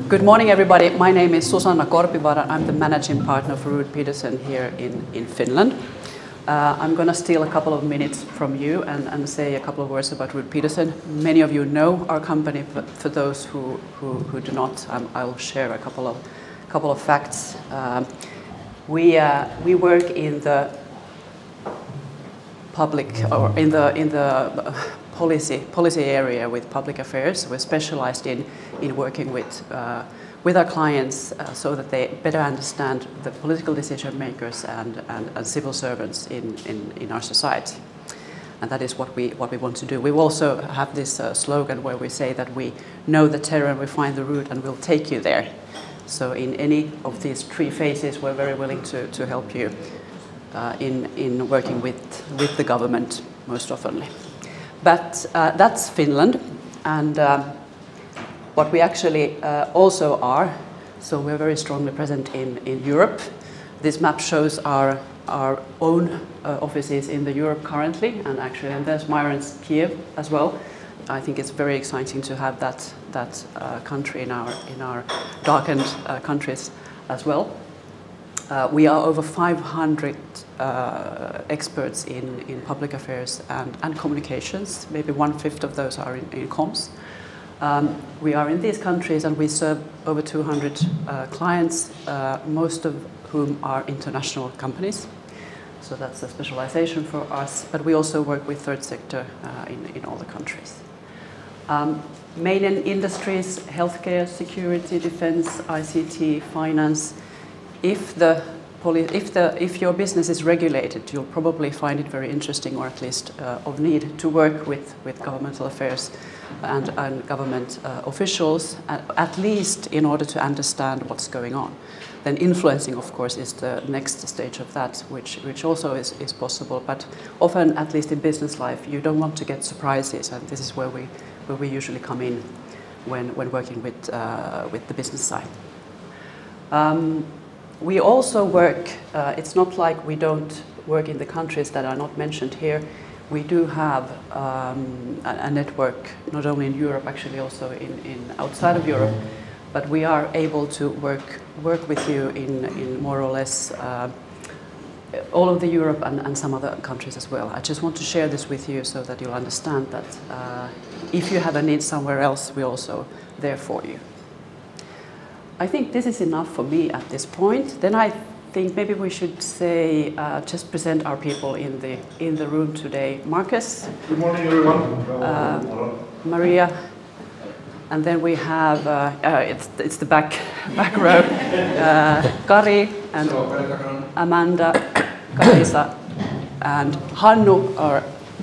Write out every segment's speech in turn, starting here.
Good morning, everybody. My name is Susanna Korpivaara. I'm the managing partner for Rud Pedersen here in Finland. I'm going to steal a couple of minutes from you and say a couple of words about Rud Pedersen. Many of you know our company, but for those who do not, I'll share a couple of facts. We work in the public or in the policy area with public affairs. We're specialized in working with our clients so that they better understand the political decision makers and civil servants in our society. And that is what we want to do. We also have this slogan where we say that we know the terrain, we find the route, and we'll take you there. So in any of these three phases, we're very willing to help you in working with the government most often. But that's Finland, and what we actually also are, so we're very strongly present in Europe. This map shows our own offices in the Europe currently, and actually, and there's Myron's Kyiv as well. I think it's very exciting to have that country in our darkened countries as well. We are over 500 experts in public affairs and communications. Maybe 1/5 of those are in comms. We are in these countries and we serve over 200 clients, most of whom are international companies. So that's a specialization for us. But we also work with third sector in all the countries. Main industries: healthcare, security, defense, ICT, finance. If your business is regulated, you'll probably find it very interesting, or at least of need, to work with governmental affairs and government officials, at least in order to understand what's going on. Then influencing, of course, is the next stage of that, which also is possible. But often, at least in business life, you don't want to get surprises, and this is where we usually come in when working with the business side. We also work, it's not like we don't work in the countries that are not mentioned here. We do have a network, not only in Europe, actually also in outside of Europe, but we are able to work with you in more or less all of the Europe and some other countries as well. I just want to share this with you so that you'll understand that if you have a need somewhere else, we're also there for you. I think this is enough for me at this point. Then I think maybe we should say, just present our people in the room today. Marcus. Good morning, everyone. Maria. And then we have, it's the back row, Kari and Amanda, Kaisa, and Hannu.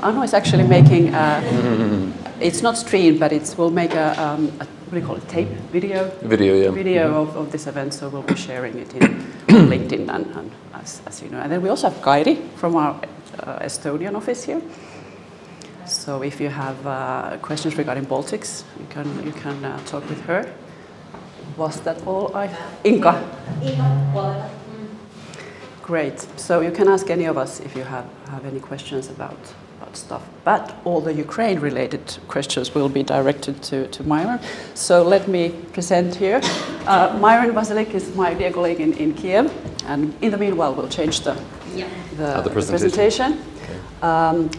Hannu is actually making, it's not streamed, but we'll make a what do you call it, tape? Video of this event, so we'll be sharing it in LinkedIn and as you know. And then we also have Kairi from our Estonian office here. So if you have questions regarding Baltics, you can talk with her. Was that all? Inka. Great. So you can ask any of us if you have any questions about stuff. But all the Ukraine-related questions will be directed to Myron. So let me present here. Myron Wasylyk is my dear colleague in Kyiv. And in the meanwhile, we'll change the presentation. Okay.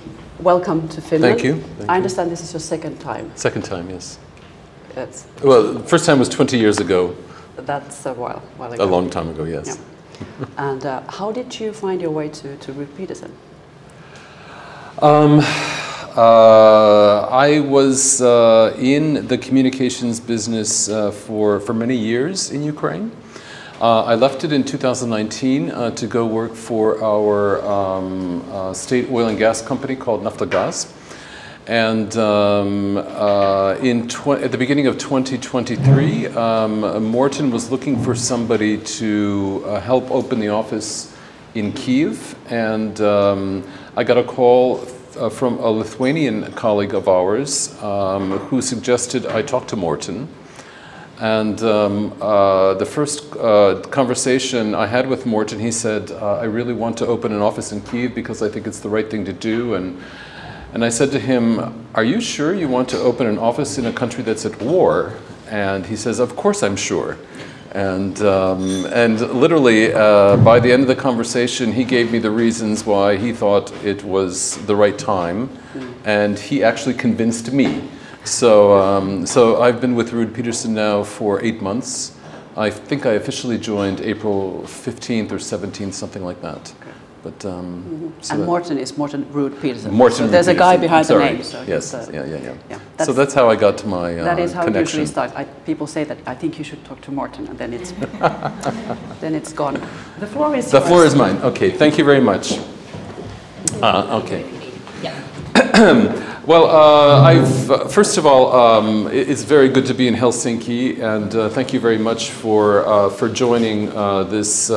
Welcome to Finland. Thank you. I understand this is your second time. Second time, yes. Well, the first time was 20 years ago. That's a while ago. A long time ago, yes. Yeah. And how did you find your way to Rud Pedersen? I was in the communications business for many years in Ukraine. I left it in 2019 to go work for our state oil and gas company called Naftogaz. And at the beginning of 2023, Morten was looking for somebody to help open the office in Kyiv. And I got a call from a Lithuanian colleague of ours who suggested I talk to Morten. And the first conversation I had with Morten, he said, I really want to open an office in Kyiv because I think it's the right thing to do. And I said to him, are you sure you want to open an office in a country that's at war? And he says, of course I'm sure. And literally, by the end of the conversation, he gave me the reasons why he thought it was the right time, and he actually convinced me. So, so I've been with Rud Pedersen now for 8 months. I think I officially joined April 15th or 17th, something like that. Okay. But, so and Morten is Morten Rud Pedersen. Morten so Rud there's Pedersen. a guy behind Sorry. the name. So yes, yeah. So that's how I got to my that is how connection. it usually starts. People say that I think you should talk to Morten, and then it's then it's gone. The floor is the floor is mine. Okay, thank you very much. Okay. Well, first of all, it's very good to be in Helsinki, and thank you very much for joining this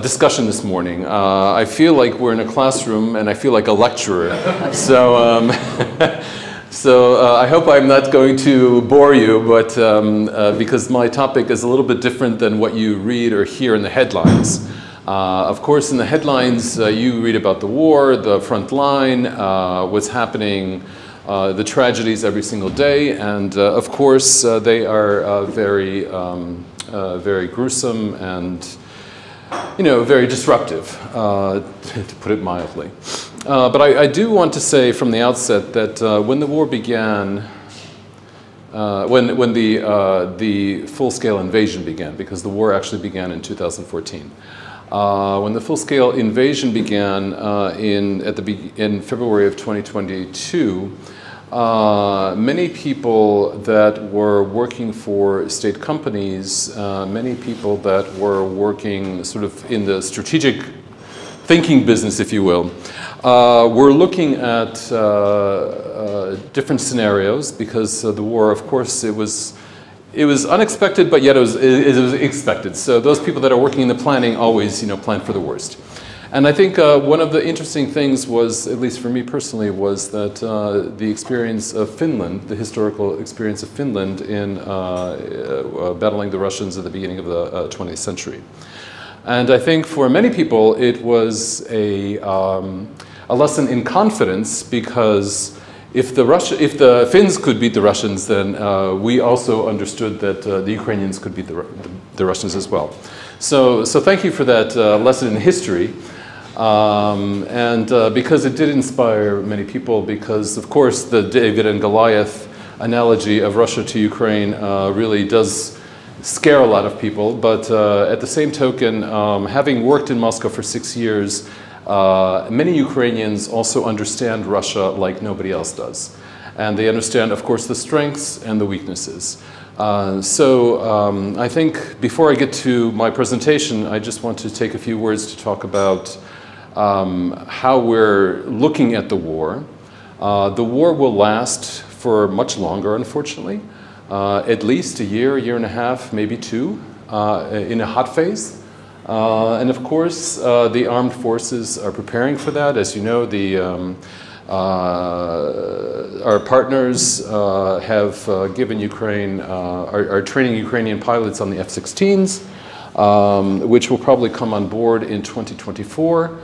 discussion this morning. I feel like we're in a classroom, and I feel like a lecturer. So, I hope I'm not going to bore you, but because my topic is a little bit different than what you read or hear in the headlines. Of course, in the headlines, you read about the war, the front line, what's happening, the tragedies every single day, and of course, they are very, very gruesome and, you know, very disruptive, to put it mildly. But I do want to say from the outset that when the war began, when the full-scale invasion began, because the war actually began in 2014. When the full-scale invasion began in February of 2022, many people that were working for state companies, many people that were working sort of in the strategic thinking business, if you will, were looking at different scenarios because the war, of course, it was unexpected, but yet it was expected. So those people that are working in the planning always, you know, plan for the worst. And I think one of the interesting things was, at least for me personally, was that the experience of Finland, the historical experience of Finland in battling the Russians at the beginning of the 20th century. And I think for many people it was a lesson in confidence, because if the Finns could beat the Russians, then we also understood that the Ukrainians could beat the Russians as well. So thank you for that lesson in history. Because it did inspire many people, because of course the David and Goliath analogy of Russia to Ukraine really does scare a lot of people. But at the same token, having worked in Moscow for 6 years, many Ukrainians also understand Russia like nobody else does. And they understand, of course, the strengths and the weaknesses. I think before I get to my presentation, I just want to take a few words to talk about how we're looking at the war. The war will last for much longer, unfortunately. At least a year and a half, maybe 2, in a hot phase. And of course, the armed forces are preparing for that. As you know, our partners have given Ukraine, are training Ukrainian pilots on the F-16s, which will probably come on board in 2024.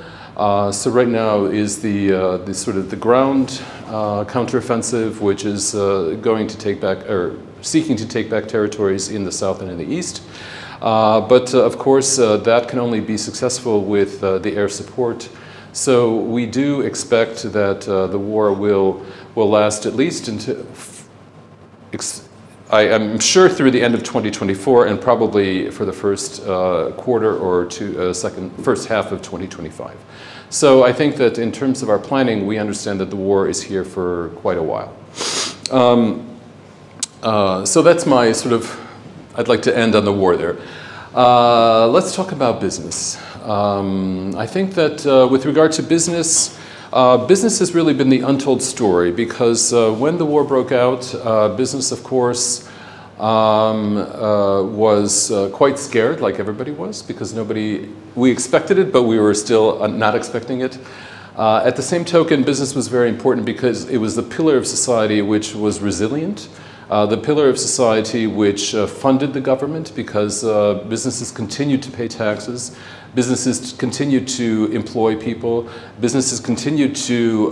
So right now is the sort of the ground counteroffensive, which is going to take back, or seeking to take back territories in the south and in the east. But of course, that can only be successful with the air support. So we do expect that the war will last at least until, I'm sure, through the end of 2024, and probably for the first quarter or first half of 2025. So I think that in terms of our planning, we understand that the war is here for quite a while. So that's my sort of, I'd like to end on the war there. Let's talk about business. I think that with regard to business, business has really been the untold story, because when the war broke out, business, of course, was quite scared, like everybody was, because we expected it, but we were still not expecting it. At the same token, business was very important because it was the pillar of society which was resilient, The pillar of society which funded the government because businesses continued to pay taxes, businesses continued to employ people, businesses continued to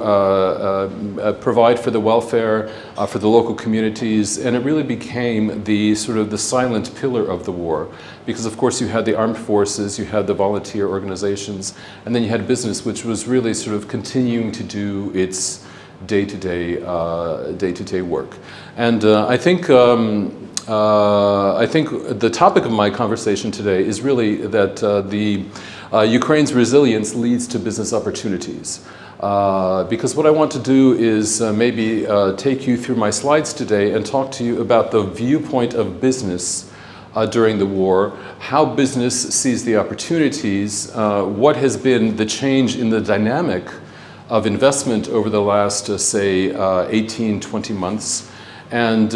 provide for the welfare for the local communities, and it really became the sort of the silent pillar of the war. Because of course you had the armed forces, you had the volunteer organizations, and then you had business which was really sort of continuing to do its day-to-day work. And I think the topic of my conversation today is really that Ukraine's resilience leads to business opportunities. Because what I want to do is maybe take you through my slides today and talk to you about the viewpoint of business during the war, how business sees the opportunities, what has been the change in the dynamic of investment over the last, say, 18, 20 months, and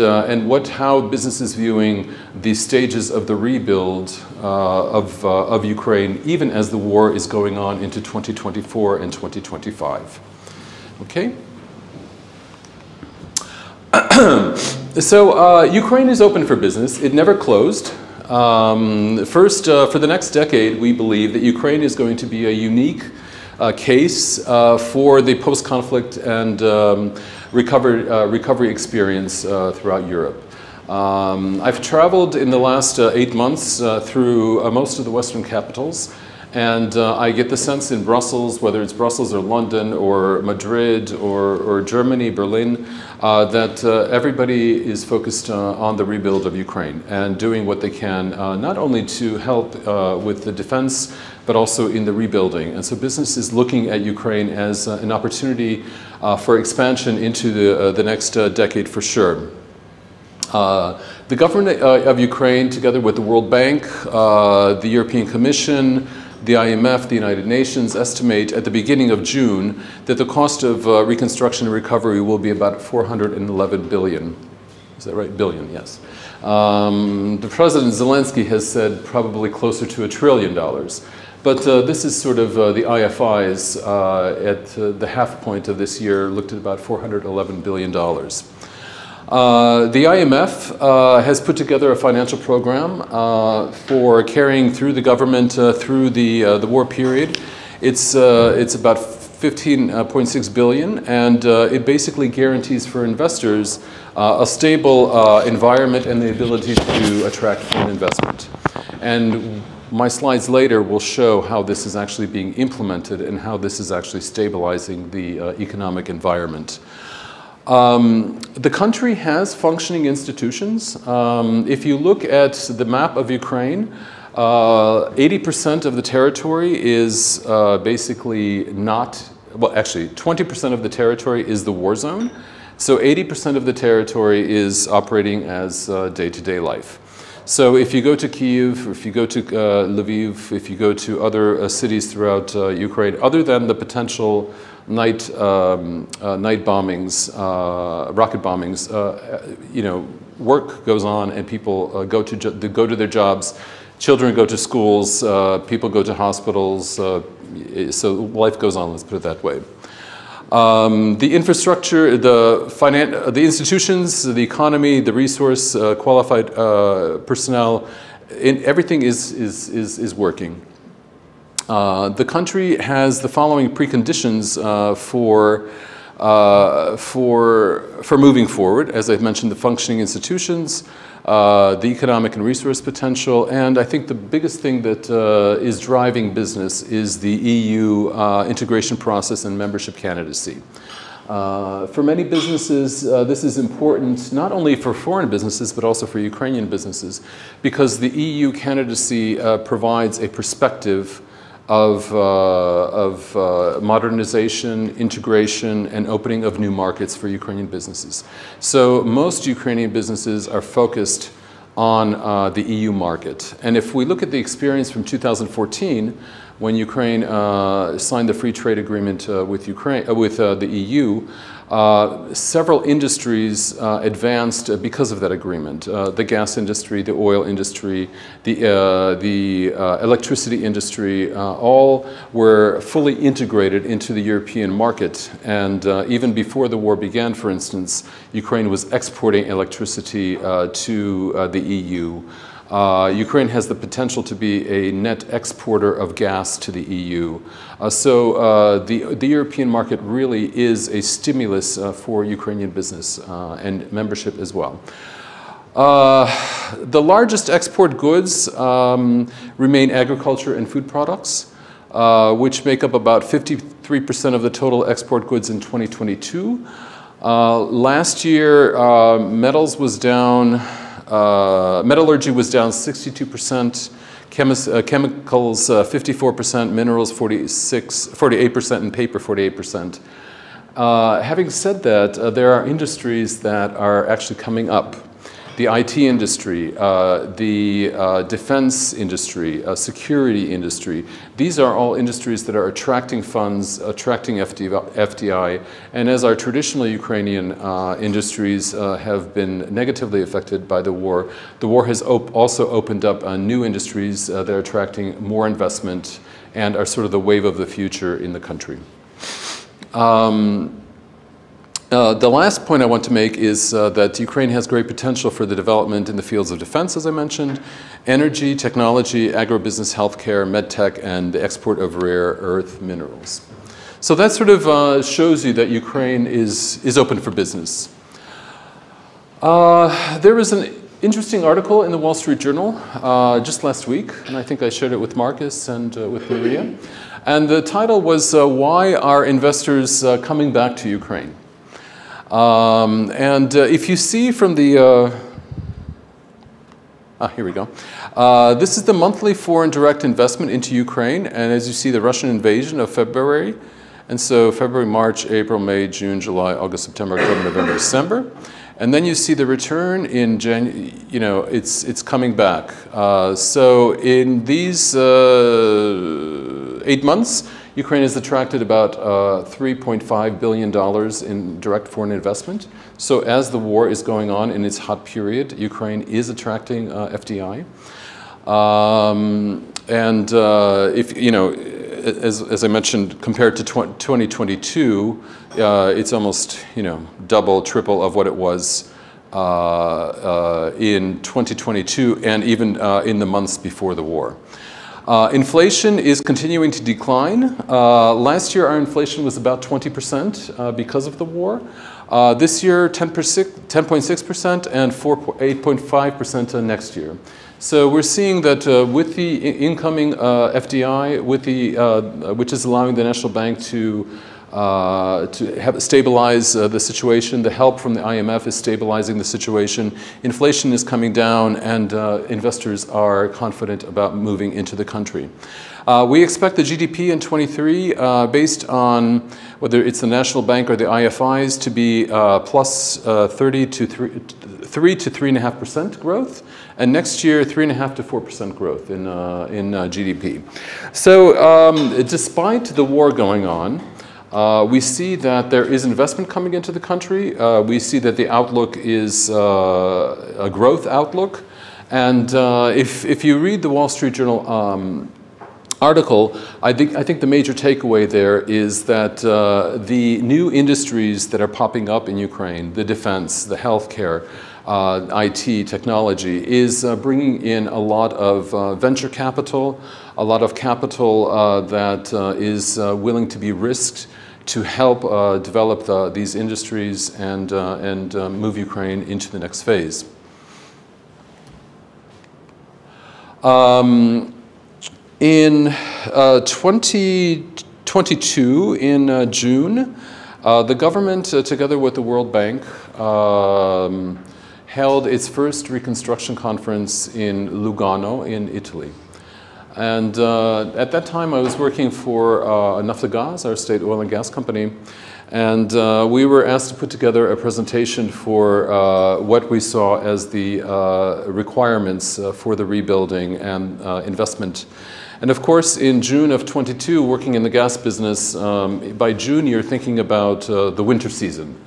how business is viewing the stages of the rebuild of Ukraine, even as the war is going on into 2024 and 2025. Okay? So Ukraine is open for business. It never closed. First, for the next decade, we believe that Ukraine is going to be a unique case for the post-conflict and recovery experience throughout Europe. I've traveled in the last 8 months through most of the Western capitals, and I get the sense in Brussels, whether it's Brussels or London or Madrid or Germany, Berlin, that everybody is focused on the rebuild of Ukraine and doing what they can, not only to help with the defense, but also in the rebuilding. And so business is looking at Ukraine as an opportunity for expansion into the next decade for sure. The government of Ukraine, together with the World Bank, the European Commission, the IMF, the United Nations, estimate at the beginning of June that the cost of reconstruction and recovery will be about 411 billion. Is that right? Billion, yes. The President Zelensky has said probably closer to $1 trillion. But this is sort of the IFIs at the half point of this year looked at about $411 billion. The IMF has put together a financial program for carrying through the government through the war period. It's about 15.6 billion, and it basically guarantees for investors a stable environment and the ability to attract foreign investment. And my slides later will show how this is actually being implemented and how this is actually stabilizing the economic environment. The country has functioning institutions. If you look at the map of Ukraine, 80% of the territory is basically not, well actually 20% of the territory is the war zone. So 80% of the territory is operating as day-to-day life. So if you go to Kyiv, or if you go to Lviv, if you go to other cities throughout Ukraine, other than the potential night bombings, rocket bombings, you know, work goes on and people go to their jobs, children go to schools, people go to hospitals, so life goes on, let's put it that way. The infrastructure, the institutions, the economy, the resource, qualified personnel, everything is working. The country has the following preconditions for moving forward. As I've mentioned, the functioning institutions, the economic and resource potential, and I think the biggest thing that is driving business is the EU integration process and membership candidacy. For many businesses, this is important not only for foreign businesses but also for Ukrainian businesses, because the EU candidacy provides a perspective of modernization, integration, and opening of new markets for Ukrainian businesses. So most Ukrainian businesses are focused on the EU market. And if we look at the experience from 2014, when Ukraine signed the free trade agreement with the EU, several industries advanced because of that agreement. The gas industry, the oil industry, the electricity industry, all were fully integrated into the European market. And even before the war began, for instance, Ukraine was exporting electricity to the EU. Ukraine has the potential to be a net exporter of gas to the EU. So the European market really is a stimulus for Ukrainian business and membership as well. The largest export goods remain agriculture and food products, which make up about 53% of the total export goods in 2022. Last year, metals was down. Metallurgy was down 62%, chemicals 54%, minerals 48%, and paper 48%. Having said that, there are industries that are actually coming up. The IT industry, the defense industry, security industry, these are all industries that are attracting funds, attracting FDI, and as our traditional Ukrainian industries have been negatively affected by the war has also opened up new industries that are attracting more investment and are sort of the wave of the future in the country. The last point I want to make is that Ukraine has great potential for the development in the fields of defense, as I mentioned, energy, technology, agribusiness, healthcare, medtech, and the export of rare earth minerals. So that sort of shows you that Ukraine is open for business. There was an interesting article in the Wall Street Journal just last week, and I think I shared it with Marcus and with Maria. And the title was, Why Are Investors Coming Back to Ukraine? If you see from the, here we go. This is the monthly foreign direct investment into Ukraine, and as you see, the Russian invasion of February, and so February, March, April, May, June, July, August, September, October, November, December, and then you see the return in January. You know, it's coming back. So in these 8 months, Ukraine has attracted about $3.5 billion in direct foreign investment. So as the war is going on in its hot period, Ukraine is attracting FDI. If you know, as I mentioned, compared to 2022, it's almost double, triple of what it was in 2022, and even in the months before the war. Inflation is continuing to decline. Last year, our inflation was about 20% because of the war. This year, 10.6% and 8.5% next year. So we're seeing that with the incoming FDI, which is allowing the National Bank to stabilize the situation. The help from the IMF is stabilizing the situation. Inflation is coming down, and investors are confident about moving into the country. We expect the GDP in 23, based on whether it's the National Bank or the IFIs, to be plus 3 to 3.5% growth, and next year 3.5 to 4% growth in GDP. So despite the war going on, we see that there is investment coming into the country. We see that the outlook is a growth outlook. And if you read the Wall Street Journal article, I think the major takeaway there is that the new industries that are popping up in Ukraine, the defense, the healthcare, IT, technology, is bringing in a lot of venture capital, a lot of capital that is willing to be risked to help develop these industries and move Ukraine into the next phase. In 2022, in June, the government, together with the World Bank, held its first reconstruction conference in Lugano in Italy. And at that time, I was working for Naftogaz, our state oil and gas company. And we were asked to put together a presentation for what we saw as the requirements for the rebuilding and investment. And of course, in June of 22, working in the gas business, by June you're thinking about the winter season.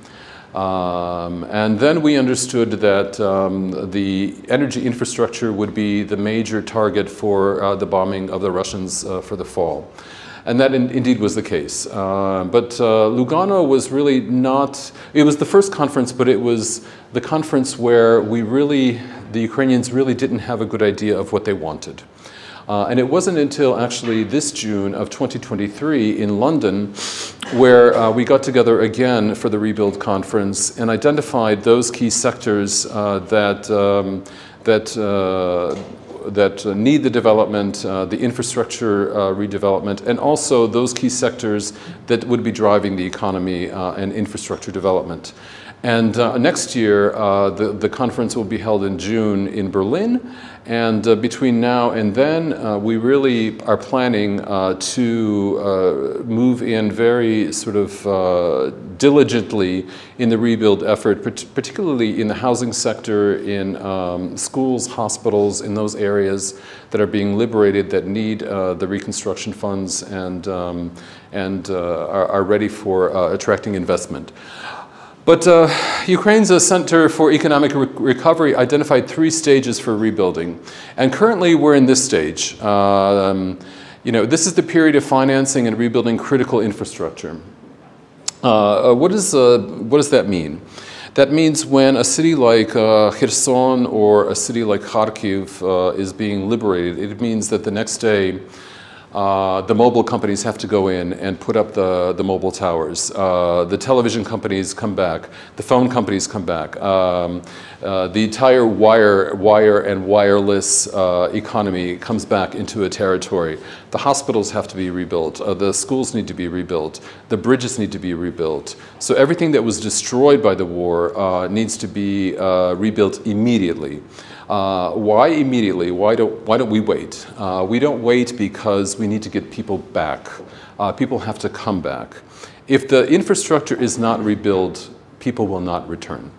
And then we understood that the energy infrastructure would be the major target for the bombing of the Russians for the fall. And that indeed was the case. But Lugano was really not, it was the first conference, but it was the conference where the Ukrainians really didn't have a good idea of what they wanted. And it wasn't until actually this June of 2023 in London where we got together again for the Rebuild Conference and identified those key sectors that need the development, the infrastructure redevelopment, and also those key sectors that would be driving the economy and infrastructure development. And next year, the conference will be held in June in Berlin. And between now and then, we really are planning to move in very sort of diligently in the rebuild effort, particularly in the housing sector, in schools, hospitals, in those areas that are being liberated that need the reconstruction funds and are ready for attracting investment. But Ukraine's Center for Economic Recovery identified 3 stages for rebuilding. And currently we're in this stage. This is the period of financing and rebuilding critical infrastructure. What does that mean? That means when a city like Kherson or a city like Kharkiv is being liberated, it means that the next day the mobile companies have to go in and put up the mobile towers. The television companies come back. The phone companies come back. The entire wire and wireless economy comes back into a territory. The hospitals have to be rebuilt. The schools need to be rebuilt. The bridges need to be rebuilt. So everything that was destroyed by the war needs to be rebuilt immediately. Why immediately? Why don't we wait? We don't wait because we need to get people back. People have to come back. If the infrastructure is not rebuilt, people will not return.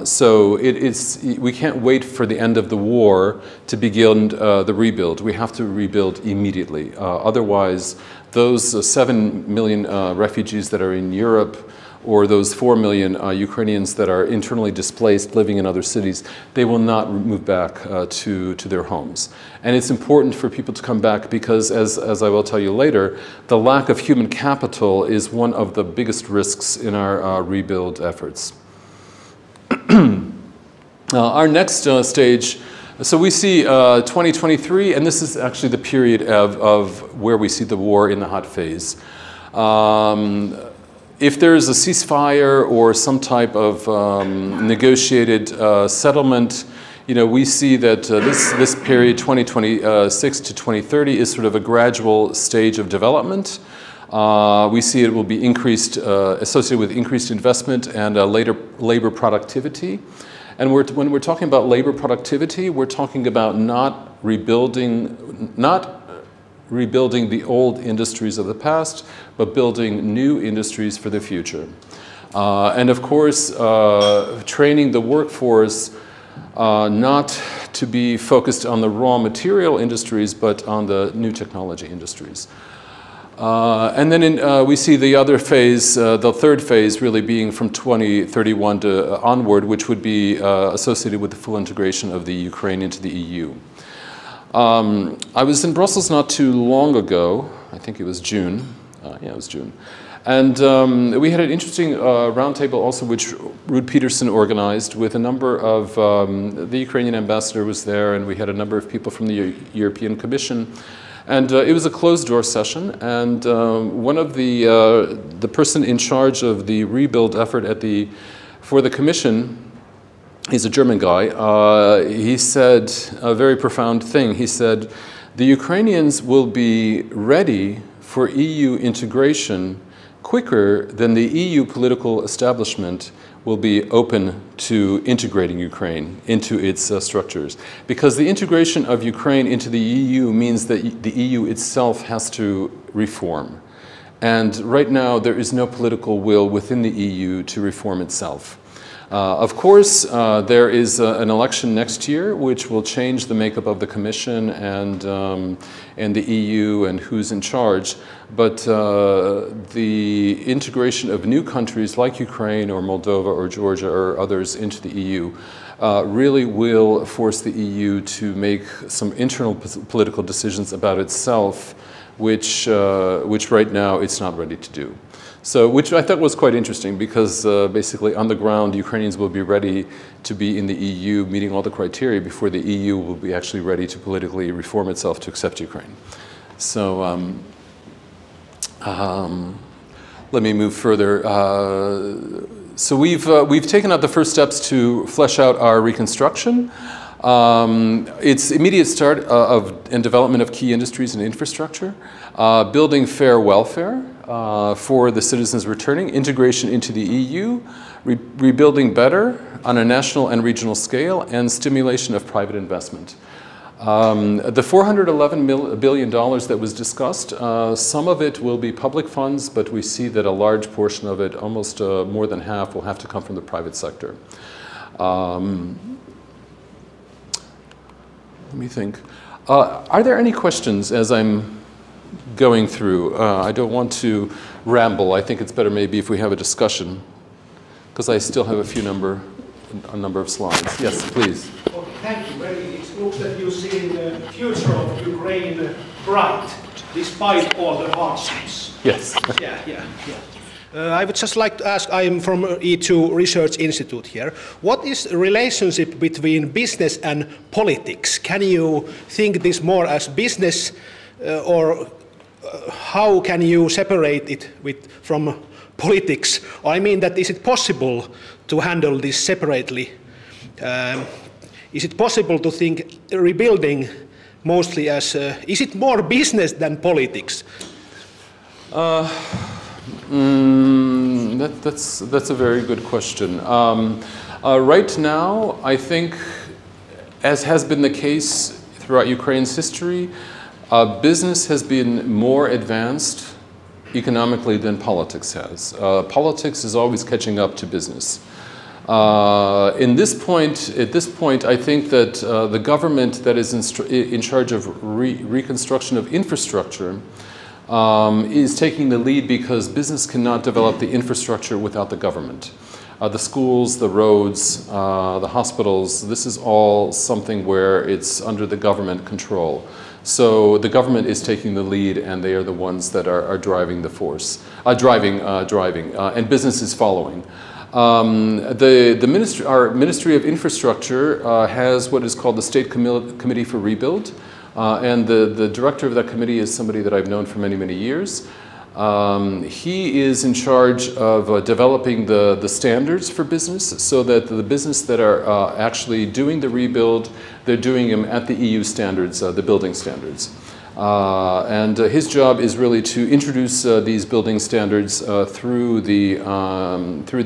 So we can't wait for the end of the war to begin the rebuild. We have to rebuild immediately. Otherwise, those 7 million refugees that are in Europe, or those 4 million Ukrainians that are internally displaced living in other cities, they will not move back to their homes. And it's important for people to come back because, as I will tell you later, the lack of human capital is one of the biggest risks in our rebuild efforts. Our next stage, so we see 2023, and this is actually the period of where we see the war in the hot phase. If there is a ceasefire or some type of negotiated settlement, we see that this period, 2026 to 2030, is sort of a gradual stage of development. We see it will be associated with increased investment and labor productivity. And when we're talking about labor productivity, we're talking about not rebuilding the old industries of the past, but building new industries for the future. And of course, training the workforce not to be focused on the raw material industries, but on the new technology industries. And then we see the other phase, the third phase really being from 2031 onward, which would be associated with the full integration of the Ukraine into the EU. I was in Brussels not too long ago, I think it was June, yeah, it was June. And we had an interesting roundtable also which Rud Pedersen organized with a number of, the Ukrainian ambassador was there, and we had a number of people from the European Commission. And it was a closed-door session, and one of the person in charge of the rebuild effort for the Commission, he's a German guy, he said a very profound thing. He said, the Ukrainians will be ready for EU integration quicker than the EU political establishment will be open to integrating Ukraine into its structures. Because the integration of Ukraine into the EU means that the EU itself has to reform. And right now, there is no political will within the EU to reform itself. Of course, there is an election next year which will change the makeup of the Commission and the EU and who's in charge. But the integration of new countries like Ukraine or Moldova or Georgia or others into the EU really will force the EU to make some internal political decisions about itself, which right now it's not ready to do. So, which I thought was quite interesting because basically on the ground, Ukrainians will be ready to be in the EU, meeting all the criteria before the EU will be actually ready to politically reform itself to accept Ukraine. So, let me move further. So we've taken out the first steps to flesh out our reconstruction. Its immediate start and development of key industries and infrastructure, building fair welfare for the citizens returning, integration into the EU, rebuilding better on a national and regional scale, and stimulation of private investment. The $411 billion that was discussed, some of it will be public funds, but we see that a large portion of it, almost more than half, will have to come from the private sector. Let me think. Are there any questions as I'm going through? I don't want to ramble. I think it's better maybe if we have a discussion, because I still have a number of slides. Yes, please. Okay, thank you. Well, it looks that you see the future of Ukraine bright, despite all the hardships. Yes. Yeah. I would just like to ask, I am from E2 Research Institute here. What is the relationship between business and politics? Can you think this more as business or how can you separate it from politics? Or I mean that is it possible to handle this separately? Is it possible to think rebuilding mostly as, is it more business than politics? That's a very good question. Right now, I think, as has been the case throughout Ukraine's history, business has been more advanced economically than politics has. Politics is always catching up to business. At this point, I think that the government that is in charge of reconstruction of infrastructure is taking the lead because business cannot develop the infrastructure without the government. The schools, the roads, the hospitals, this is all something where it's under the government control. So the government is taking the lead and they are the ones that are driving the force, driving, and business is following. Our Ministry of Infrastructure has what is called the State Committee for Rebuild. And the director of that committee is somebody that I've known for many, many years. He is in charge of developing the standards for business so that the business that are actually doing the rebuild, they're doing them at the EU standards, the building standards. And his job is really to introduce these building standards through the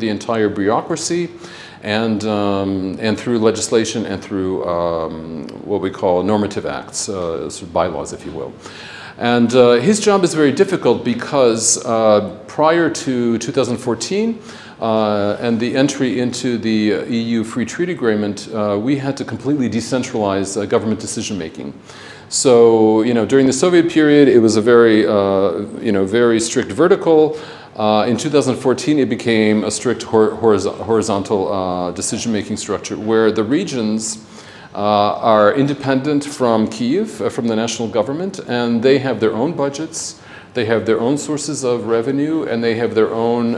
entire bureaucracy. And through legislation and through what we call normative acts, sort of bylaws, if you will. And his job is very difficult because prior to 2014 and the entry into the EU Free Trade Agreement, we had to completely decentralize government decision-making. So, during the Soviet period, it was a very, very strict vertical. In 2014, it became a strict horizontal decision-making structure where the regions are independent from Kyiv, from the national government, and they have their own budgets, they have their own sources of revenue, and they have their own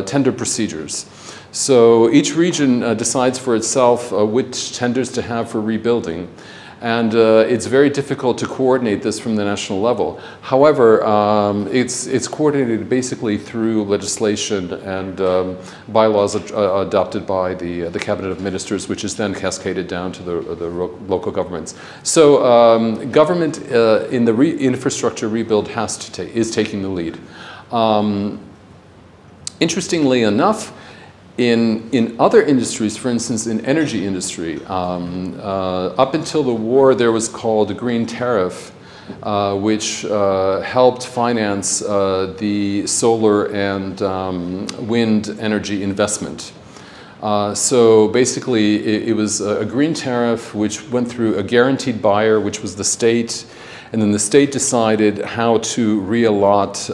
tender procedures. So each region decides for itself which tenders to have for rebuilding. And it's very difficult to coordinate this from the national level. However, it's coordinated basically through legislation and bylaws adopted by the Cabinet of Ministers, which is then cascaded down to the local governments. So government in the infrastructure rebuild is taking the lead. Interestingly enough, in other industries, for instance, in energy industry, up until the war, there was called a green tariff, which helped finance the solar and wind energy investment. So basically, it was a green tariff which went through a guaranteed buyer, which was the state, and then the state decided how to reallot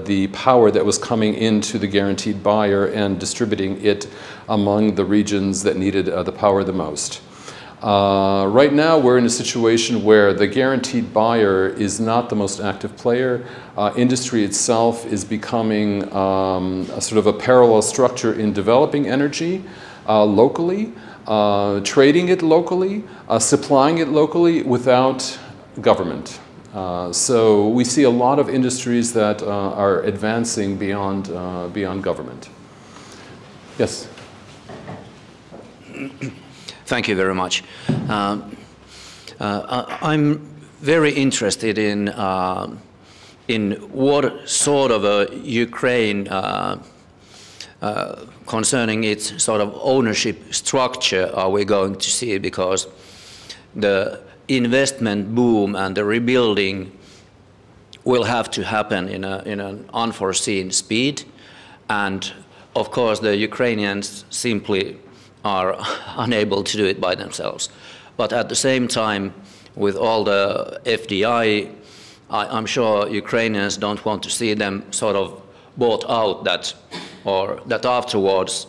the power that was coming into the guaranteed buyer and distributing it among the regions that needed the power the most. Right now, we're in a situation where the guaranteed buyer is not the most active player. Industry itself is becoming a sort of a parallel structure in developing energy locally, trading it locally, supplying it locally without government. So we see a lot of industries that are advancing beyond government. Yes? Thank you very much. I'm very interested in what sort of a Ukraine concerning its sort of ownership structure are we going to see, because the investment boom and the rebuilding will have to happen in an unforeseen speed, and of course the Ukrainians simply are unable to do it by themselves. But at the same time, with all the FDI, I'm sure Ukrainians don't want to see them sort of bought out, that afterwards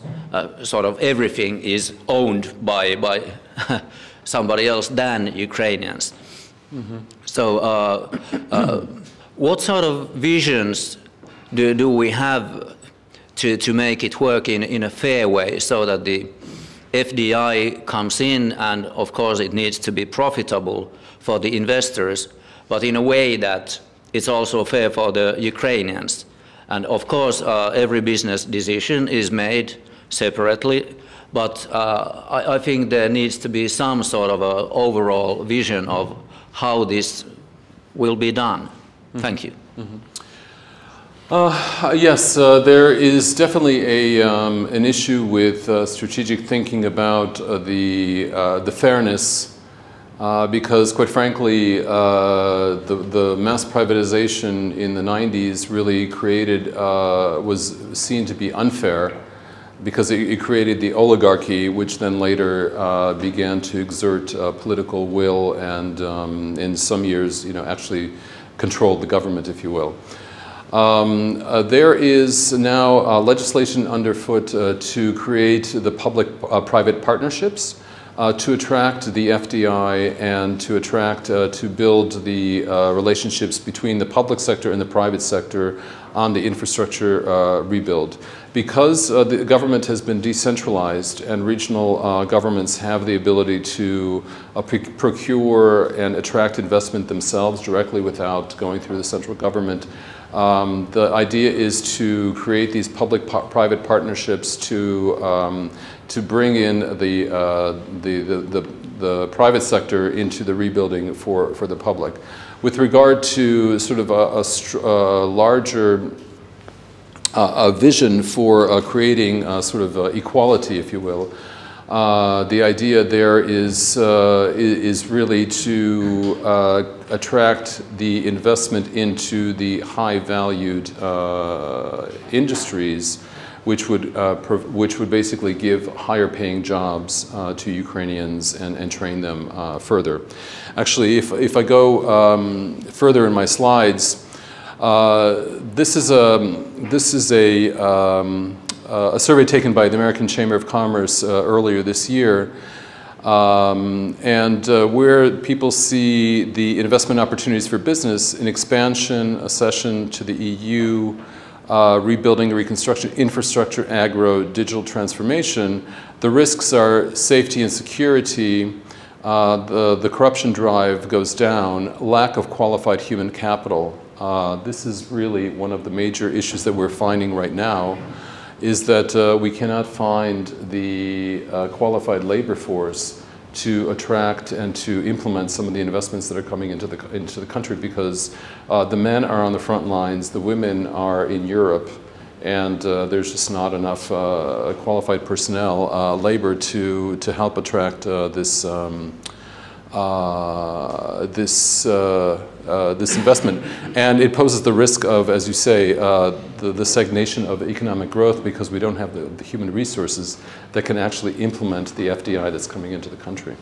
sort of everything is owned by somebody else than Ukrainians. Mm-hmm. So what sort of visions do we have to make it work in a fair way, so that the FDI comes in, and of course it needs to be profitable for the investors, but in a way that it's also fair for the Ukrainians. And of course every business decision is made separately, but I think there needs to be some sort of an overall vision of how this will be done. Mm-hmm. Thank you. Mm-hmm. Yes, there is definitely an issue with strategic thinking about the fairness, because quite frankly, the mass privatization in the 90s really created, was seen to be unfair, because it created the oligarchy, which then later began to exert political will and in some years, actually controlled the government, if you will. There is now legislation underfoot to create the public-private partnerships to attract the FDI and to attract, to build the relationships between the public sector and the private sector on the infrastructure rebuild. Because the government has been decentralized and regional governments have the ability to procure and attract investment themselves directly without going through the central government, the idea is to create these public-private partnerships to bring in the private sector into the rebuilding for the public. With regard to sort of a larger vision for creating sort of equality, if you will, the idea there is really to attract the investment into the high-valued industries, which would basically give higher-paying jobs to Ukrainians and train them further. Actually, if I go further in my slides, this is a survey taken by the American Chamber of Commerce earlier this year, and where people see the investment opportunities for business in expansion, accession to the EU, rebuilding, reconstruction, infrastructure, agro, digital transformation. The risks are safety and security, the corruption drive goes down, lack of qualified human capital. This is really one of the major issues that we're finding right now, is that we cannot find the qualified labor force to attract and to implement some of the investments that are coming into the country, because the men are on the front lines, the women are in Europe, and there's just not enough qualified personnel, labor to help attract this this investment, and it poses the risk of, as you say, the stagnation of economic growth because we don't have the human resources that can actually implement the FDI that's coming into the country.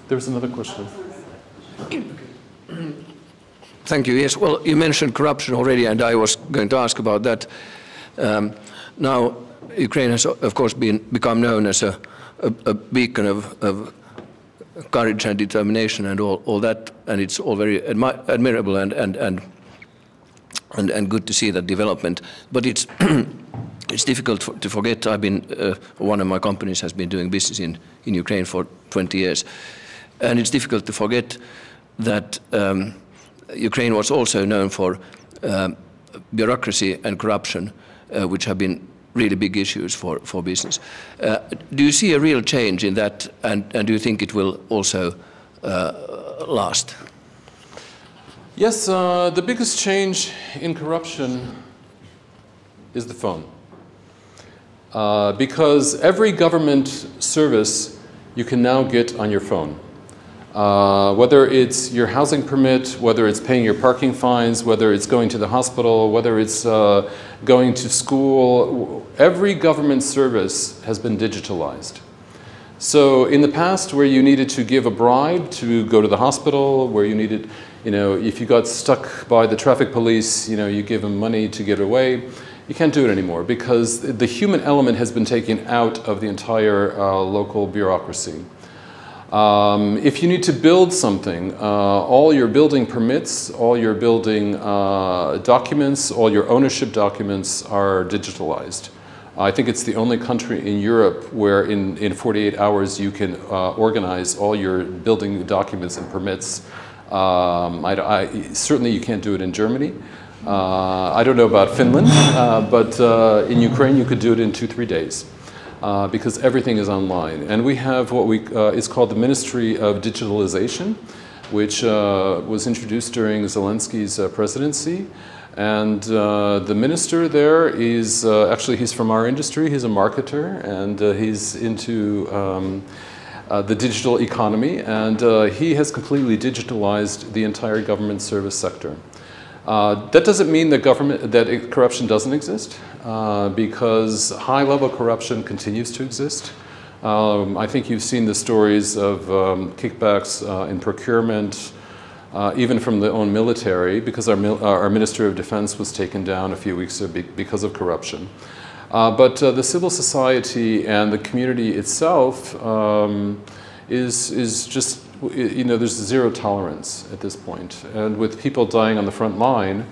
There was another question. Thank you. Yes, well, you mentioned corruption already, and I was going to ask about that. Now, Ukraine has, of course, become known as a beacon of courage and determination and all that, and it's all very admirable and good to see that development. But it's it's difficult to forget. I've been one of my companies has been doing business in Ukraine for 20 years, and it's difficult to forget that Ukraine was also known for bureaucracy and corruption, which have been really big issues for business. Do you see a real change in that, and do you think it will also last? Yes, the biggest change in corruption is the phone. Because every government service you can now get on your phone. Whether it's your housing permit, whether it's paying your parking fines, whether it's going to the hospital, whether it's going to school, every government service has been digitalized. So in the past, where you needed to give a bribe to go to the hospital, where you needed, if you got stuck by the traffic police, you give them money to get away, you can't do it anymore because the human element has been taken out of the entire local bureaucracy. If you need to build something, all your building permits, all your building documents, all your ownership documents are digitalized. I think it's the only country in Europe where in 48 hours you can organize all your building documents and permits. Certainly you can't do it in Germany. I don't know about Finland, but in Ukraine you could do it in 2-3 days. Because everything is online. And we have what is called the Ministry of Digitalization, which was introduced during Zelensky's presidency. And the minister there is, actually he's from our industry, he's a marketer, and he's into the digital economy, and he has completely digitalized the entire government service sector. That doesn't mean that corruption doesn't exist, because high-level corruption continues to exist. I think you've seen the stories of kickbacks in procurement, even from the own military, because our Minister of Defense was taken down a few weeks ago because of corruption. But the civil society and the community itself is just, there's zero tolerance at this point. And with people dying on the front line,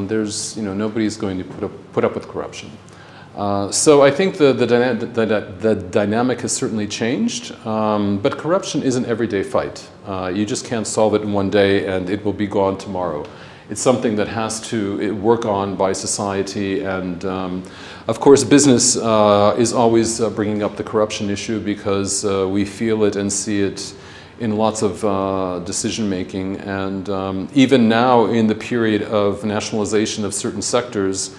there's, nobody's going to put up with corruption. So I think the dynamic has certainly changed, but corruption is an everyday fight. You just can't solve it in one day and it will be gone tomorrow. It's something that has to work on by society, and of course business is always bringing up the corruption issue because we feel it and see it in lots of decision making, and even now in the period of nationalization of certain sectors,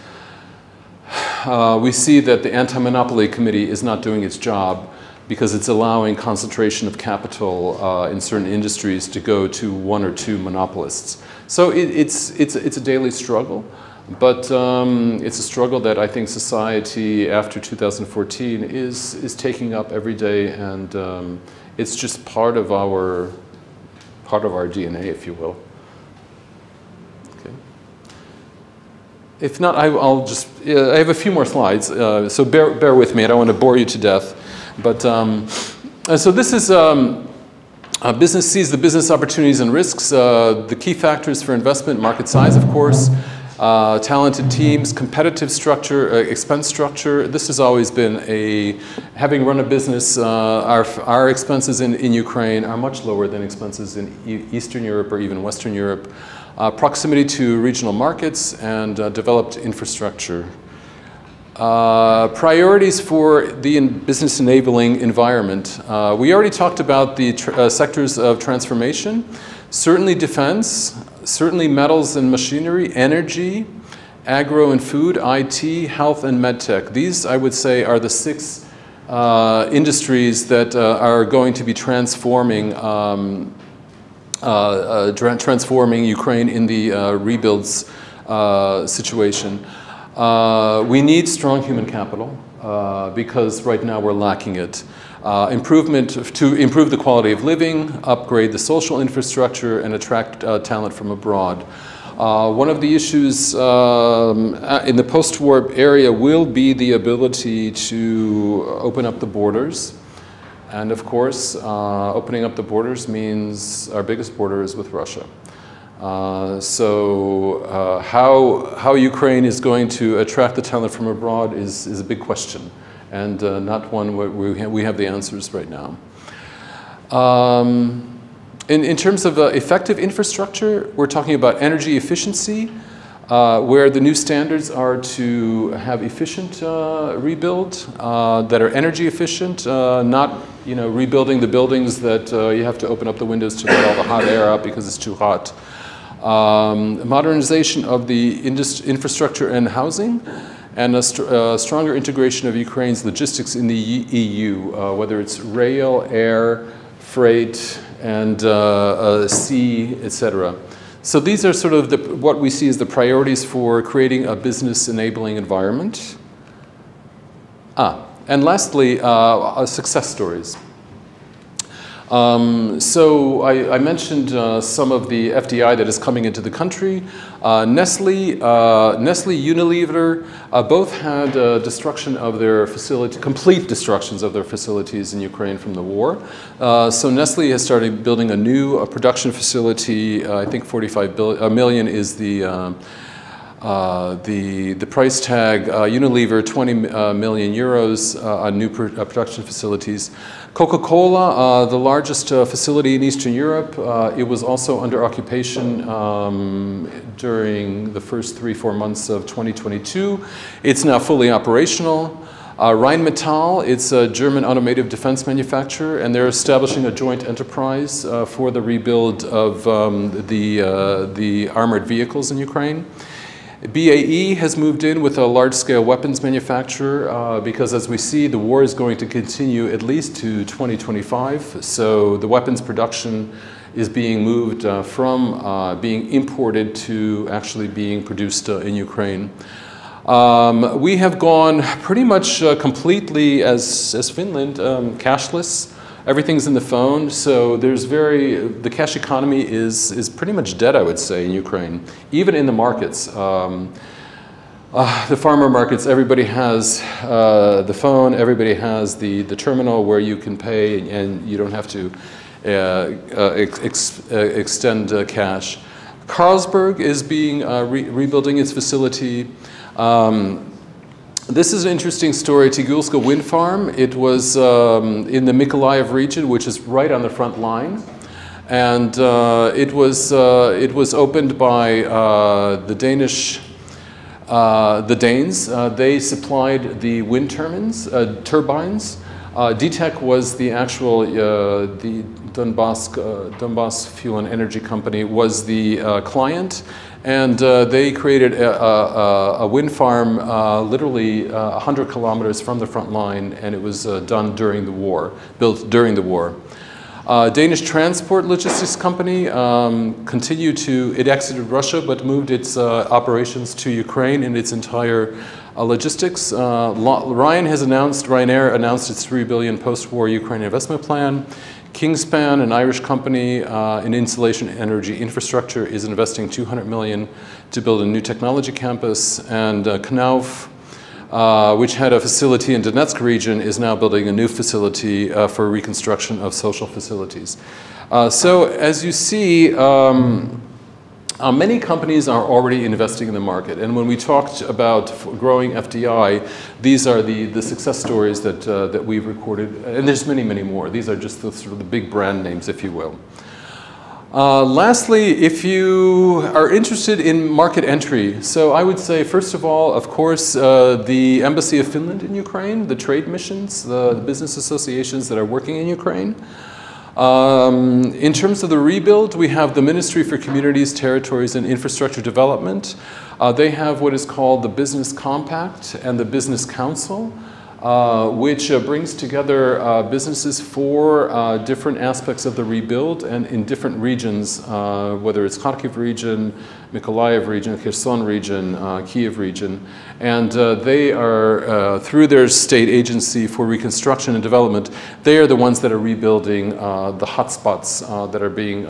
we see that the Anti-Monopoly Committee is not doing its job because it's allowing concentration of capital in certain industries to go to one or two monopolists. So it's a daily struggle, but it's a struggle that I think society after 2014 is taking up every day, and it's just part of our DNA, if you will. Okay. If not, I'll just, I have a few more slides, so bear with me. I don't want to bore you to death. But so this is business sees the business opportunities and risks, the key factors for investment, market size, of course, talented teams, competitive structure, expense structure. This has always been having run a business, our expenses in Ukraine are much lower than expenses in Eastern Europe or even Western Europe. Proximity to regional markets and developed infrastructure. Priorities for the business enabling environment. We already talked about the sectors of transformation, certainly defense, certainly metals and machinery, energy, agro and food, IT, health and medtech. These, I would say, are the 6 industries that are going to be transforming transforming Ukraine in the rebuilds situation. We need strong human capital because right now we're lacking it. To improve the quality of living, upgrade the social infrastructure, and attract talent from abroad. One of the issues in the post-war area will be the ability to open up the borders. And of course, opening up the borders means our biggest border is with Russia. How Ukraine is going to attract the talent from abroad is a big question, and not one where we have the answers right now. In terms of effective infrastructure, we're talking about energy efficiency, where the new standards are to have efficient rebuild that are energy efficient, not rebuilding the buildings that you have to open up the windows to let all the hot air out because it's too hot. Modernization of the infrastructure and housing, and a stronger integration of Ukraine's logistics in the EU, whether it's rail, air, freight, and sea, etc. So these are sort of what we see as the priorities for creating a business-enabling environment. And lastly, success stories. So I mentioned some of the FDI that is coming into the country. Nestle, Unilever, both had destruction of their facility, complete destructions of their facilities in Ukraine from the war. So Nestle has started building a new production facility. I think 45 million is the price tag. Unilever, 20 million euros on new production facilities. Coca-Cola, the largest facility in Eastern Europe, it was also under occupation during the first 3-4 months of 2022. It's now fully operational. Rheinmetall, it's a German automotive defense manufacturer, and they're establishing a joint enterprise for the rebuild of the armored vehicles in Ukraine. BAE has moved in with a large-scale weapons manufacturer because, as we see, the war is going to continue at least to 2025. So the weapons production is being moved from being imported to actually being produced in Ukraine. We have gone pretty much completely, as Finland, cashless. Everything's in the phone, so the cash economy is pretty much dead, I would say, in Ukraine. Even in the markets, the farmer markets, everybody has the phone, everybody has the terminal where you can pay and you don't have to extend cash. Carlsberg is rebuilding its facility. This is an interesting story. Tigulska wind farm. It was in the Mykolaiv region, which is right on the front line, and it was opened by the Danes. They supplied the wind turbines. DTEK was the actual the Donbass Fuel and Energy Company was the client. And they created a wind farm literally 100 kilometers from the front line, and it was done during the war, built during the war. Danish transport logistics company it exited Russia but moved its operations to Ukraine in its entire logistics. Ryanair announced its $3 billion post-war Ukraine investment plan. Kingspan, an Irish company in insulation energy infrastructure, is investing $200 million to build a new technology campus. And Knauf, which had a facility in Donetsk region, is now building a new facility for reconstruction of social facilities. So as you see, many companies are already investing in the market, and when we talked about growing FDI, these are the success stories that we've recorded, and there's many, many more. These are just the sort of the big brand names, if you will. Lastly, if you are interested in market entry, so I would say, first of all, of course, the Embassy of Finland in Ukraine, the trade missions, the business associations that are working in Ukraine. In terms of the rebuild, we have the Ministry for Communities, Territories and Infrastructure Development. They have what is called the Business Compact and the Business Council. which brings together businesses for different aspects of the rebuild and in different regions, whether it's Kharkiv region, Mykolaiv region, Kherson region, Kyiv region. And they are, through their state agency for reconstruction and development, they are the ones that are rebuilding the hotspots that are being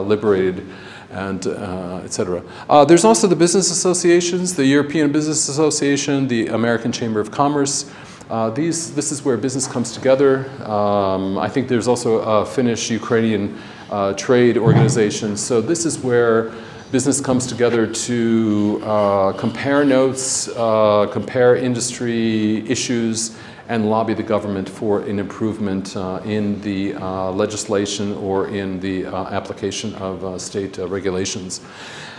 liberated, and etc. There's also the business associations, the European Business Association, the American Chamber of Commerce. This is where business comes together. I think there's also a Finnish-Ukrainian trade organization. So this is where business comes together to compare notes, compare industry issues, and lobby the government for an improvement in the legislation or in the application of state regulations.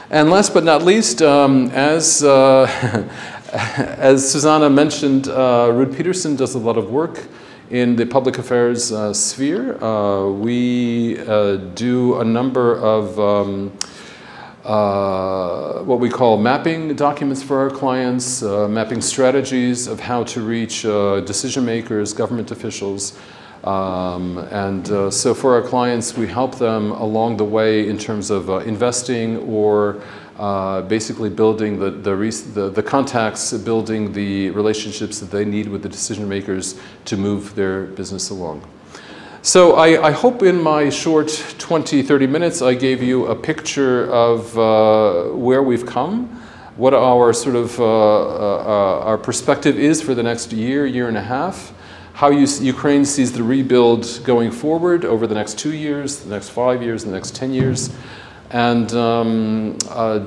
And last but not least, as Susanna mentioned, Rud Pedersen does a lot of work in the public affairs sphere. We do a number of what we call mapping documents for our clients, mapping strategies of how to reach decision makers, government officials. So for our clients, we help them along the way in terms of investing or basically building the contacts, building the relationships that they need with the decision makers to move their business along. So I hope in my short 20-30 minutes I gave you a picture of where we've come, what our sort of our perspective is for the next year and a half, how Ukraine sees the rebuild going forward over the next 2 years, the next 5 years, the next 10 years. And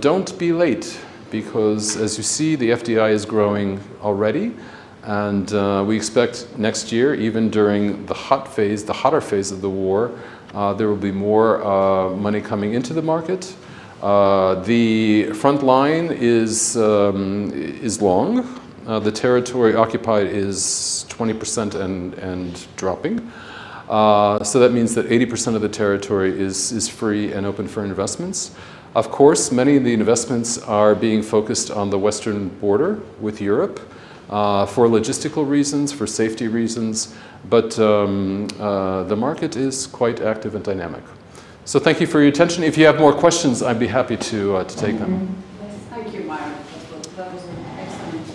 don't be late, because as you see, the FDI is growing already. And we expect next year, even during the hotter phase of the war, there will be more money coming into the market. The front line is long. The territory occupied is 20% and dropping. So that means that 80% of the territory is free and open for investments. Of course, many of the investments are being focused on the western border with Europe. For logistical reasons, for safety reasons, but the market is quite active and dynamic. So thank you for your attention. If you have more questions, I'd be happy to take them. Yes, thank you, Myron. That was an excellent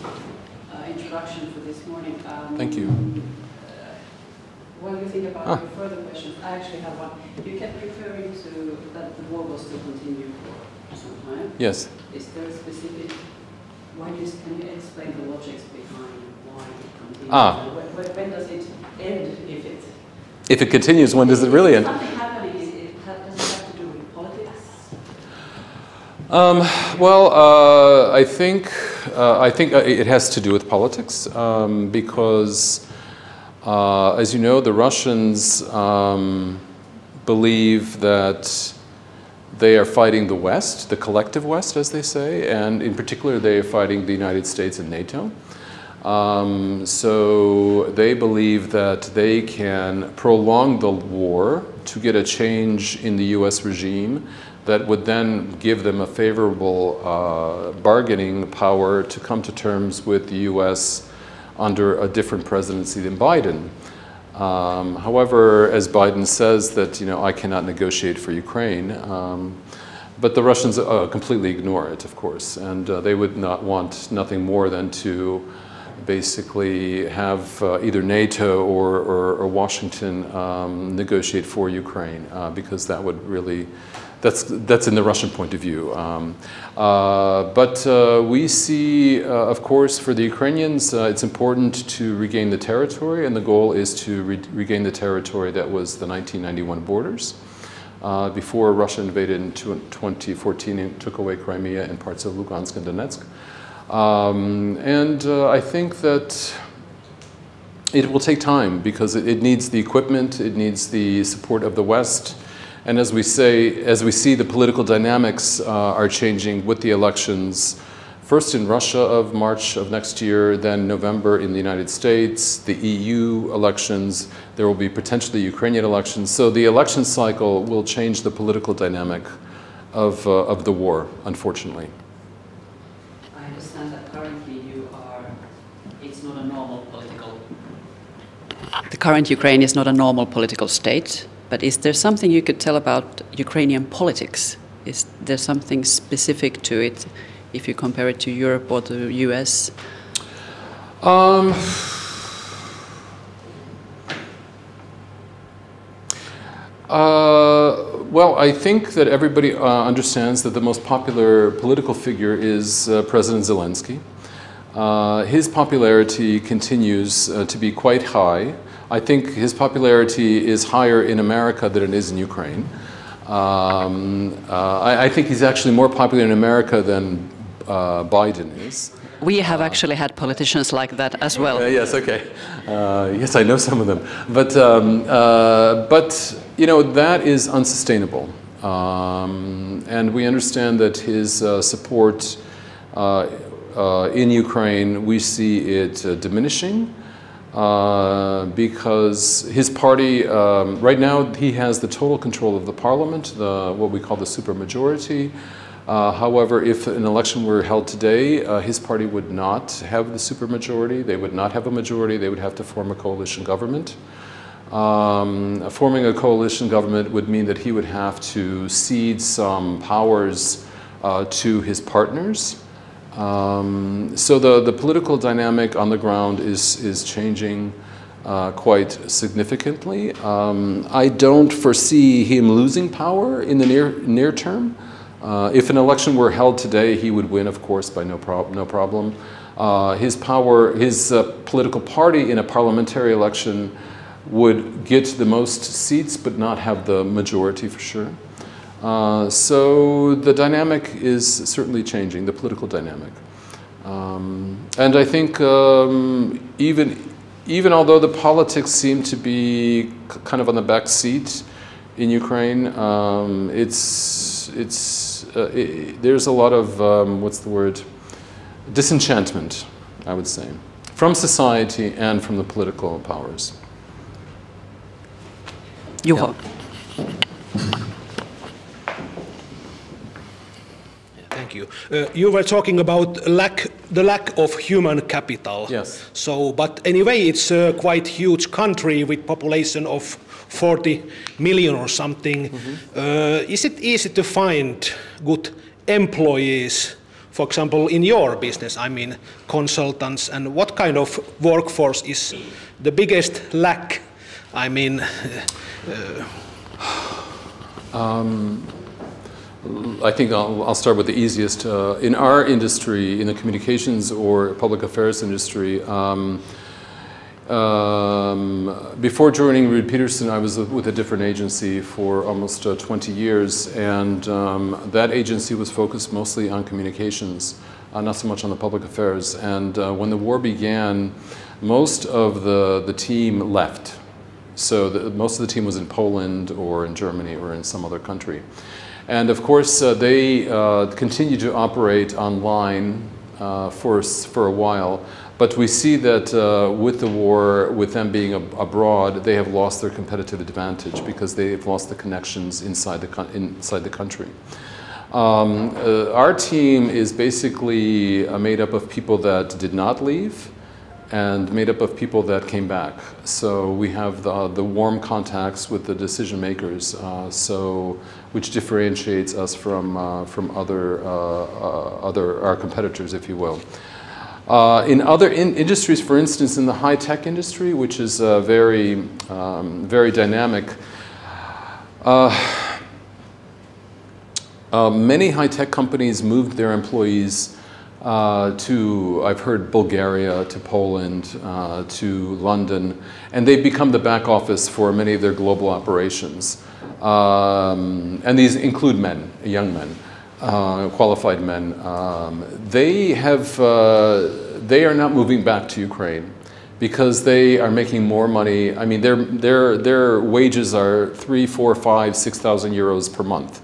introduction for this morning. Thank you. While you think about your further questions, I actually have one. You kept referring to that the war was to continue for some time. Yes. Is there a specific? Can you explain the logics behind why it continues? When does it end, if it continues, when does it really end? Something happening, does it have to do with politics? I think it has to do with politics because, as you know, the Russians believe that they are fighting the West, the collective West, as they say, and in particular, they are fighting the United States and NATO. So they believe that they can prolong the war to get a change in the US regime that would then give them a favorable bargaining power to come to terms with the US under a different presidency than Biden. However, as Biden says that, I cannot negotiate for Ukraine, but the Russians completely ignore it, of course, and they would not want nothing more than to basically have either NATO or Washington negotiate for Ukraine, because that would really, that's in the Russian point of view. But we see, of course, for the Ukrainians, it's important to regain the territory, and the goal is to regain the territory that was the 1991 borders, before Russia invaded in 2014 and took away Crimea and parts of Lugansk and Donetsk. I think that it will take time, because it needs the equipment, it needs the support of the West. And as we see the political dynamics are changing with the elections, first in Russia of March of next year, then November in the United States, the EU elections, there will be potentially Ukrainian elections. So the election cycle will change the political dynamic of the war, unfortunately. I understand that currently it's not a normal political the current Ukraine is not a normal political state, but is there something you could tell about Ukrainian politics? Is there something specific to it if you compare it to Europe or the US? Well, I think that everybody understands that the most popular political figure is President Zelensky. His popularity continues to be quite high. I think his popularity is higher in America than it is in Ukraine. I think he's actually more popular in America than Biden is. We have actually had politicians like that as well. Yes, okay. Yes, I know some of them. But you know, that is unsustainable. And we understand that his support in Ukraine, we see it diminishing because his party, right now, he has the total control of the parliament, what we call the supermajority. However, if an election were held today, his party would not have the supermajority. They would not have a majority. They would have to form a coalition government. Forming a coalition government would mean that he would have to cede some powers to his partners. So the political dynamic on the ground is changing quite significantly. I don't foresee him losing power in the near term. If an election were held today, he would win, of course, by no problem. His political party in a parliamentary election would get the most seats, but not have the majority for sure. So the dynamic is certainly changing, the political dynamic. And I think even although the politics seem to be kind of on the back seat in Ukraine, there's a lot of, what's the word, disenchantment, I would say, from society and from the political powers. Juho. Thank you. You were talking about the lack of human capital. Yes. So, but anyway, it's a quite huge country with population of 40 million or something. Mm-hmm. Is it easy to find good employees, for example, in your business? I mean, consultants, and what kind of workforce is the biggest lack? I mean, I think I'll start with the easiest. In our industry, in the communications or public affairs industry, before joining Rud Pedersen, I was with a different agency for almost 20 years, and that agency was focused mostly on communications, not so much on the public affairs. And when the war began, most of the team left. So most of the team was in Poland or in Germany or in some other country. And of course, they continued to operate online for a while. But we see that with the war, with them being abroad, they have lost their competitive advantage because they've lost the connections inside the country. Our team is basically made up of people that did not leave and made up of people that came back. So we have the warm contacts with the decision makers, which differentiates us from our competitors, if you will. In other industries, for instance, in the high-tech industry, which is very dynamic, many high-tech companies moved their employees to, I've heard, Bulgaria, to Poland, to London, and they've become the back office for many of their global operations. And these include men, young men. Qualified men, they are not moving back to Ukraine because they are making more money. I mean, their wages are 3,000, 4,000, 5,000, 6,000 euros per month.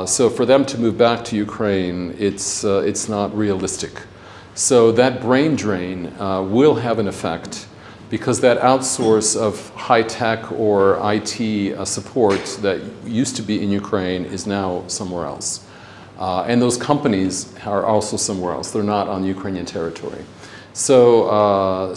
So for them to move back to Ukraine, it's not realistic. So that brain drain will have an effect because that outsource of high-tech or IT support that used to be in Ukraine is now somewhere else. And those companies are also somewhere else. They're not on Ukrainian territory. So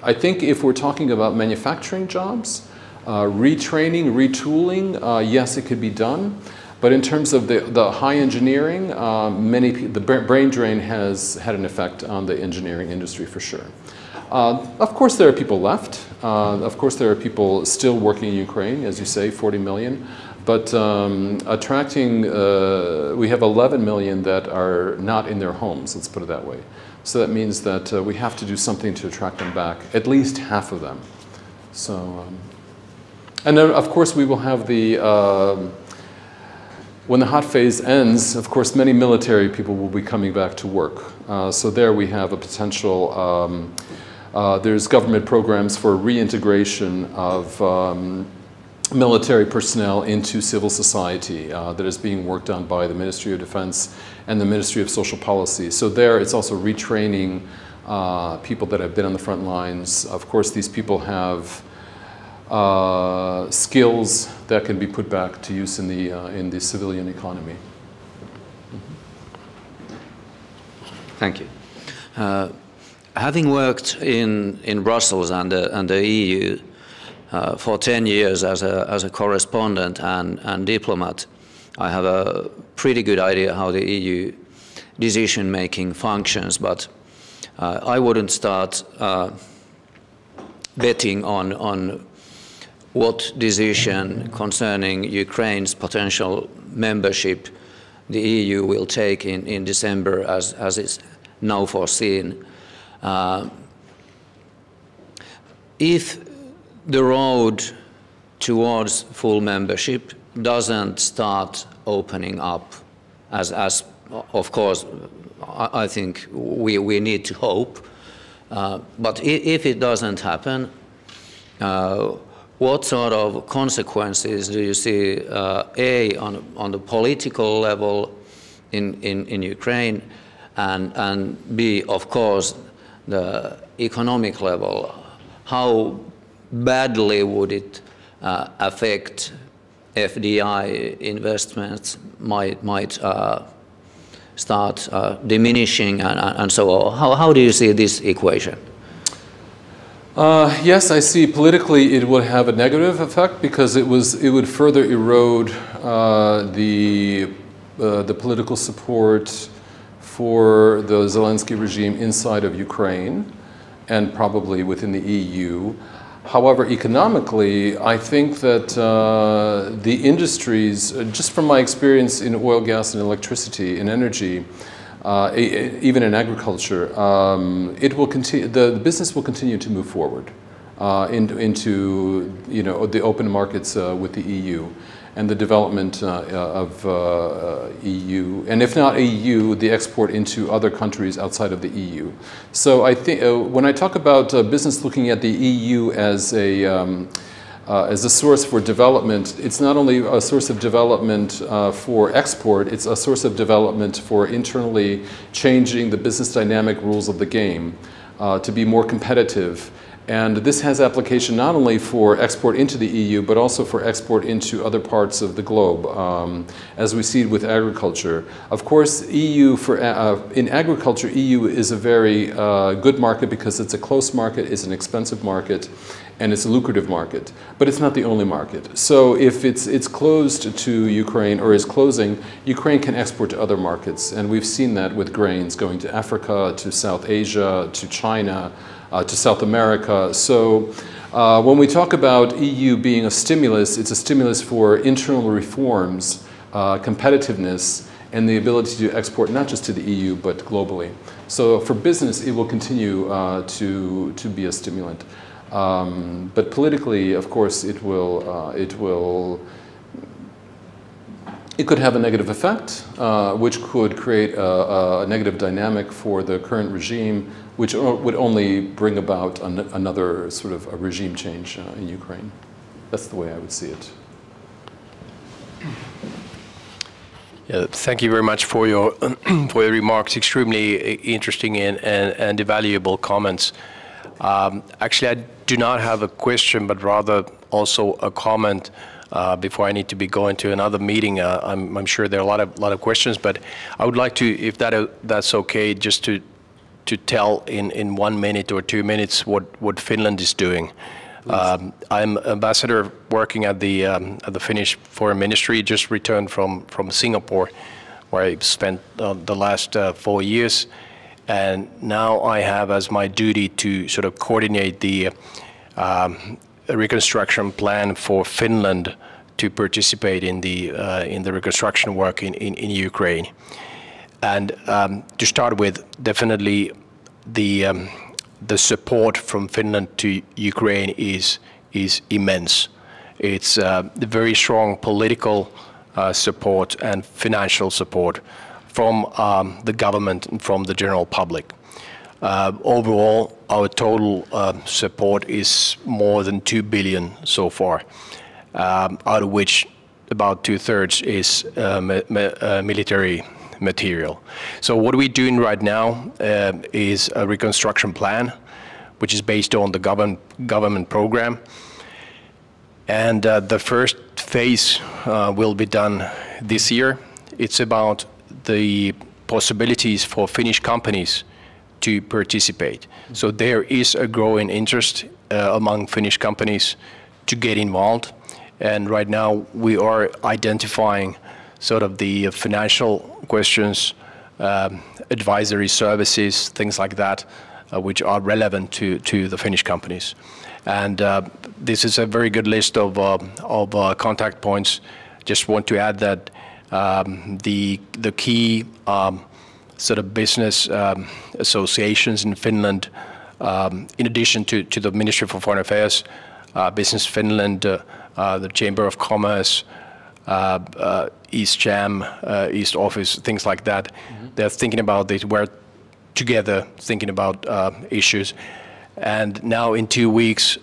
I think if we're talking about manufacturing jobs, retraining, retooling, yes, it could be done. But in terms of the high engineering, the brain drain has had an effect on the engineering industry for sure. Of course, there are people left. Of course, there are people still working in Ukraine, as you say, 40 million. But attracting, we have 11 million that are not in their homes, let's put it that way. So that means that we have to do something to attract them back, at least half of them. So, and then of course we will have the, when the hot phase ends, of course many military people will be coming back to work. So there we have a potential, there's government programs for reintegration of military personnel into civil society that is being worked on by the Ministry of Defense and the Ministry of Social Policy. So there it's also retraining people that have been on the front lines. Of course, these people have skills that can be put back to use in the civilian economy. Thank you. Having worked in Brussels and the EU for 10 years as a correspondent and diplomat, I have a pretty good idea how the EU decision-making functions, but I wouldn't start betting on what decision concerning Ukraine's potential membership the EU will take in December as is now foreseen. If the road towards full membership doesn't start opening up, as of course I think we need to hope, but if it doesn't happen, what sort of consequences do you see, A, on the political level in Ukraine, and B, of course, the economic level? How badly would it affect FDI investments? Might start diminishing and so on. How do you see this equation? Yes, I see politically it would have a negative effect because it would further erode the political support for the Zelensky regime inside of Ukraine and probably within the EU. However, economically, I think that the industries, just from my experience in oil, gas, and electricity, and energy, even in agriculture, it will continue. The business will continue to move forward into the open markets with the EU and the development of EU, and if not EU, the export into other countries outside of the EU. So I think when I talk about business looking at the EU as a source for development, it's not only a source of development for export, it's a source of development for internally changing the business dynamic rules of the game to be more competitive. And this has application not only for export into the EU, but also for export into other parts of the globe, as we see with agriculture. Of course, EU in agriculture, EU is a very good market because it's a close market, it's an expensive market, and it's a lucrative market. But it's not the only market. So if it's closed to Ukraine or is closing, Ukraine can export to other markets. And we've seen that with grains going to Africa, to South Asia, to China, to South America. So when we talk about EU being a stimulus, it's a stimulus for internal reforms, competitiveness, and the ability to export not just to the EU, but globally. So for business, it will continue to be a stimulant. But politically, of course, it could have a negative effect, which could create a negative dynamic for the current regime, which would only bring about another sort of a regime change in Ukraine. That's the way I would see it. Yeah, thank you very much for your for your remarks. Extremely interesting and valuable comments. Actually, I do not have a question, but rather also a comment. Before I need to be going to another meeting, I'm sure there are a lot of questions, but I would like to, if that's okay, just to tell in 1 minute or 2 minutes what Finland is doing. I'm ambassador working at the Finnish Foreign Ministry. Just returned from Singapore, where I spent the last 4 years, and now I have as my duty to sort of coordinate the reconstruction plan for Finland to participate in the reconstruction work in Ukraine. And to start with, definitely the support from Finland to Ukraine is immense. It's the very strong political support and financial support from the government and from the general public. Overall, our total support is more than 2 billion so far, out of which about 2/3 is military material. So what we're doing right now is a reconstruction plan, which is based on the government program. And the first phase will be done this year. It's about the possibilities for Finnish companies to participate. So there is a growing interest among Finnish companies to get involved. And right now we are identifying sort of the financial questions, advisory services, things like that, which are relevant to the Finnish companies. And this is a very good list of contact points. Just want to add that the key sort of business associations in Finland, in addition to the Ministry for Foreign Affairs, Business Finland, the Chamber of Commerce, East Jam, East Office, things like that. They're thinking about it. We're together thinking about issues. And now in 2 weeks,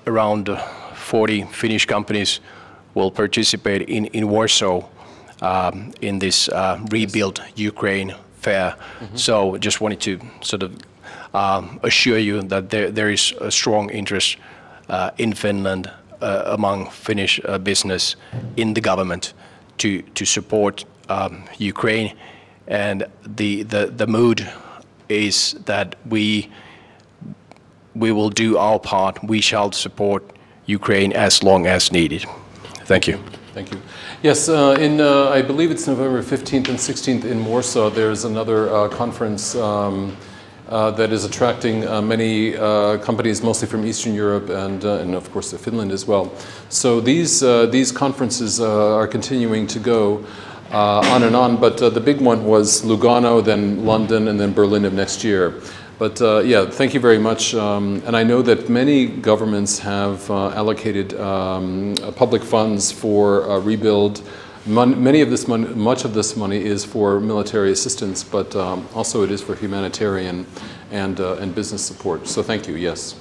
around 40 Finnish companies will participate in Warsaw in this Rebuild Ukraine fair. So just wanted to sort of assure you that there is a strong interest in Finland among Finnish business in the government to support Ukraine, and the mood is that we will do our part. We shall support Ukraine as long as needed. Thank you. Thank you. Yes, I believe it's November 15th and 16th in Warsaw. There's another conference that is attracting many companies, mostly from Eastern Europe and of course Finland as well. So these conferences are continuing to go on and on, but the big one was Lugano, then London, and then Berlin of next year. But yeah, thank you very much. And I know that many governments have allocated public funds for rebuild. Much of this money is for military assistance, but also it is for humanitarian and business support. So thank you. Yes.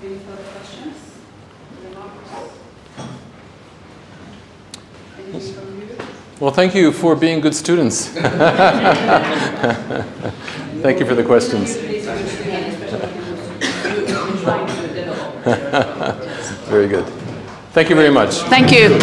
Any further questions? Anything from you? Well, thank you for being good students. Thank you for the questions. Very good. Thank you very much. Thank you.